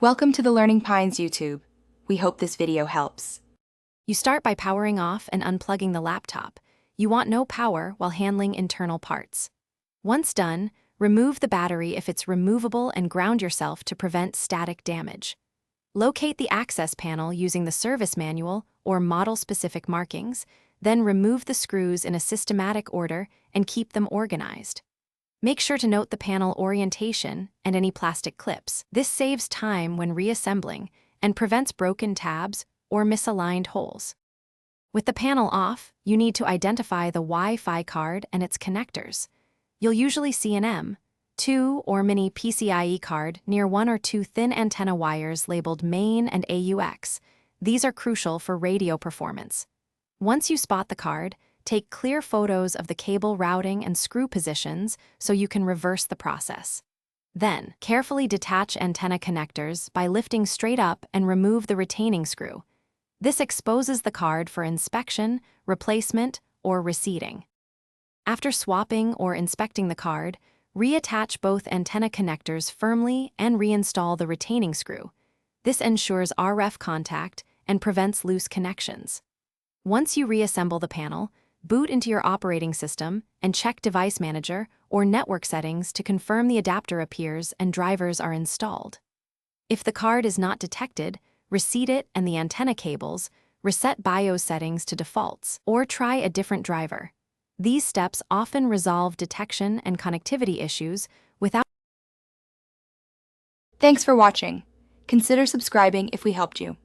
Welcome to the Learning Pines YouTube. We hope this video helps. You start by powering off and unplugging the laptop. You want no power while handling internal parts. Once done, remove the battery if it's removable and ground yourself to prevent static damage. Locate the access panel using the service manual or model-specific markings, then remove the screws in a systematic order and keep them organized. Make sure to note the panel orientation and any plastic clips. This saves time when reassembling and prevents broken tabs or misaligned holes. With the panel off, you need to identify the Wi-Fi card and its connectors. You'll usually see an M2 or mini PCIe card near one or two thin antenna wires labeled main and AUX. These are crucial for radio performance. Once you spot the card, take clear photos of the cable routing and screw positions so you can reverse the process. Then, carefully detach antenna connectors by lifting straight up and remove the retaining screw. This exposes the card for inspection, replacement, or reseating. After swapping or inspecting the card, reattach both antenna connectors firmly and reinstall the retaining screw. This ensures RF contact and prevents loose connections. Once you reassemble the panel, boot into your operating system and check Device Manager or network settings to confirm the adapter appears and drivers are installed. If the card is not detected, reseat it and the antenna cables, reset BIOS settings to defaults, or try a different driver. These steps often resolve detection and connectivity issues without. Thanks for watching. Consider subscribing if we helped you.